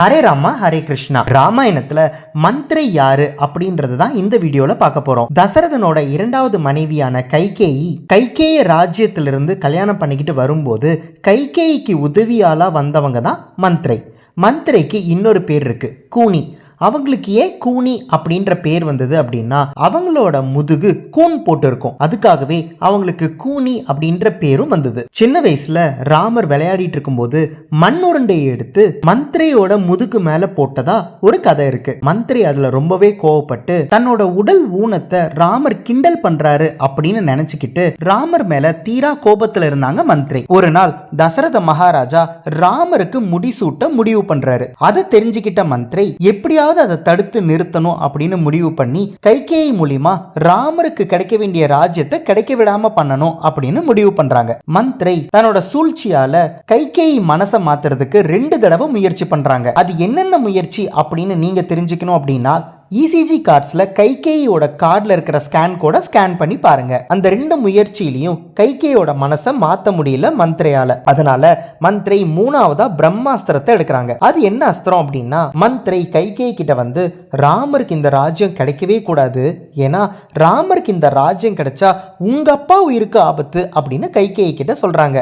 ஹரே ராமா ஹரே கிருஷ்ணா. ராமாயணத்துல மந்திரை யாரு அப்படின்றது தான் இந்த வீடியோல பார்க்க போறோம். தசரதனோட இரண்டாவது மனைவியான கைகேய ராஜ்யத்திலிருந்து கல்யாணம் பண்ணிக்கிட்டு வரும்போது கைகேயிக்கு உதவியாளா வந்தவங்க தான் மந்திரை. மந்திரைக்கு இன்னொரு பேர் இருக்கு, கூனி. அவங்களுக்கு ஏன் கூனி அப்படின்ற பேர் வந்தது அப்படின்னா அவங்களோட முதுகு கூன் போட்டு இருக்கும், அதுக்காகவே அவங்களுக்கு கூனி அப்படின்ற பேரும் வந்தது. சின்ன வயசுல ராமர் விளையாடிட்டு இருக்கும்போது மண் உருண்டையை எடுத்து மந்திரையோட முதுகு மேல போட்டதா ஒரு கதை இருக்கு. மந்திரி அதுல ரொம்பவே கோவப்பட்டு தன்னோட உடல் ஊனத்தை ராமர் கிண்டல் பண்றாரு அப்படின்னு நினைச்சுக்கிட்டு ராமர் மேல தீரா கோபத்துல இருந்தாங்க மந்திரி. ஒரு நாள் தசரத மகாராஜா ராமருக்கு முடிசூட்ட முடிவு பண்றாரு. அதை தெரிஞ்சுக்கிட்ட மந்திரி எப்படியாவது அதை தடுத்து நிறுத்தணும் அப்படின்னு முடிவு பண்ணி கைகேயி மூலியமா ராமருக்கு கிடைக்க வேண்டிய ராஜ்யத்தை கிடைக்க விடாம பண்ணணும் அப்படின்னு முடிவு பண்றாங்க. மந்திரி தன்னோட சூழ்ச்சியால கைகேயி மனசை மாத்துறதுக்கு 2 தடவை முயற்சி பண்றாங்க. அது என்னென்ன முயற்சி அப்படின்னு நீங்க தெரிஞ்சுக்கணும் அப்படின்னா இசிஜி கார்ட்ஸ்ல கைகேயோட கார்டில் இருக்கிற ஸ்கேன் கோட ஸ்கேன் பண்ணி பாருங்க. அந்த 2 முயற்சியிலையும் கைகேயோட மனசை மாற்ற முடியல மந்திரையால. அதனால மந்திரை 3ஆவதா பிரம்மாஸ்திரத்தை எடுக்கிறாங்க. அது என்ன அஸ்திரம் அப்படின்னா, மந்திரை கைகேயி கிட்ட வந்து ராமருக்கு இந்த ராஜ்யம் கிடைக்கவே கூடாது, ஏன்னா ராமருக்கு இந்த ராஜ்யம் கிடைச்சா உங்க அப்பா உயிருக்கு ஆபத்து அப்படின்னு கைகேயி கிட்ட சொல்றாங்க.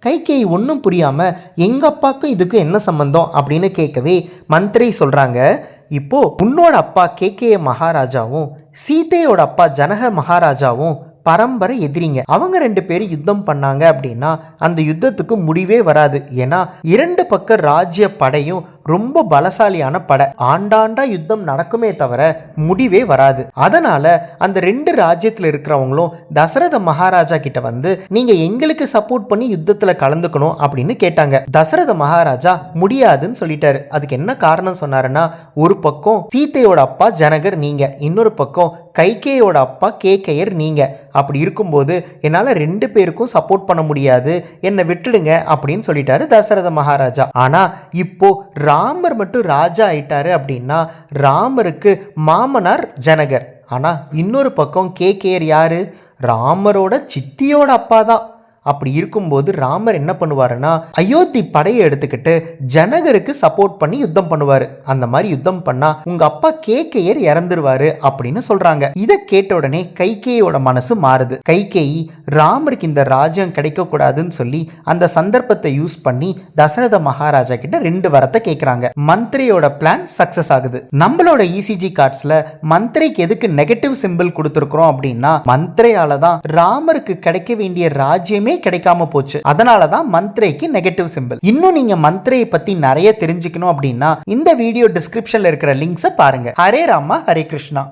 கைகேயி ஒன்றும் புரியாம எங்க அப்பாவுக்கும் இதுக்கு என்ன சம்பந்தம் அப்படின்னு கேட்கவே மந்திரி சொல்றாங்க, இப்போ உன்னோட அப்பா கேகேய மகாராஜாவும் சீதையோட அப்பா ஜனக மகாராஜாவும் பரம்பரை எதிரிங்க. அவங்க 2 பேரும் யுத்தம் பண்ணாங்க அப்படின்னா அந்த யுத்தத்துக்கு முடிவே வராது. ஏன்னா 2 பக்க ராஜ்ய படையும் ரொம்ப பலசாலியான படை. ஆண்டாண்டா யுத்தம் நடக்குமே தவிர முடிவே வராது. அதனால அந்த 2 ராஜ்யத்தில் இருக்கிறவங்களும் தசரத மகாராஜா கிட்ட வந்து நீங்க எங்களுக்கு சப்போர்ட் பண்ணி யுத்தத்துல கலந்துக்கணும் அப்படின்னு கேட்டாங்க. தசரத மகாராஜா முடியாதுன்னு சொல்லிட்டாரு. அதுக்கு என்ன காரணம் சொன்னாருன்னா, ஒரு பக்கம் சீதையோட அப்பா ஜனகர் நீங்க, இன்னொரு பக்கம் கைகேயோட அப்பா கேகேயர் நீங்க. அப்படி இருக்கும்போது என்னால் 2 பேருக்கும் சப்போர்ட் பண்ண முடியாது, என்னை விட்டுடுங்க அப்படின்னு சொல்லிட்டாரு தசரத மகாராஜா. ஆனா இப்போ ராமர் மட்டும் ராஜா ஆயிட்டாரு அப்படின்னா ராமருக்கு மாமனார் ஜனகர். ஆனா இன்னொரு பக்கம் கேகேயர் யாரு? ராமரோட சித்தியோட அப்பா தான். அப்படி இருக்கும்போது ராமர் என்ன பண்ணுவாருன்னா அயோத்தி படையை எடுத்துக்கிட்டு ஜனகருக்கு சப்போர்ட் பண்ணி யுத்தம் பண்ணுவாரு. அந்த மாதிரி யுத்தம் பண்ணா உங்க அப்பா கேகேயர் இறந்துருவாரு அப்படின்னு சொல்றாங்க. இதை கேட்ட உடனே கைகேயோட மனசு மாறுது. கைகேயி ராமருக்கு இந்த ராஜ்யம் கிடைக்க கூடாதுன்னு சொல்லி அந்த சந்தர்ப்பத்தை யூஸ் பண்ணி தசரத மகாராஜா கிட்ட 2 வரத்தை கேட்கிறாங்க. மந்திரியோட பிளான் சக்சஸ் ஆகுது. நம்மளோட இசிஜி கார்ட்ஸ்ல மந்திரிக்கு எதுக்கு நெகட்டிவ் சிம்பிள் கொடுத்துருக்கிறோம் அப்படின்னா மந்திரையால தான் ராமருக்கு கிடைக்க வேண்டிய ராஜ்யமே கிடைக்காம போச்சு. அதனாலதான் மந்திரைக்கு நெகட்டிவ் சிம்பிள். இன்னும் நீங்க மந்திரையை பத்தி நிறைய தெரிஞ்சுக்கணும் அப்படின்னா இந்த வீடியோ டிஸ்கிரிப்ஷன்ல இருக்கிற லிங்க்ஸை பாருங்க. ஹரே ராமா ஹரே கிருஷ்ணா.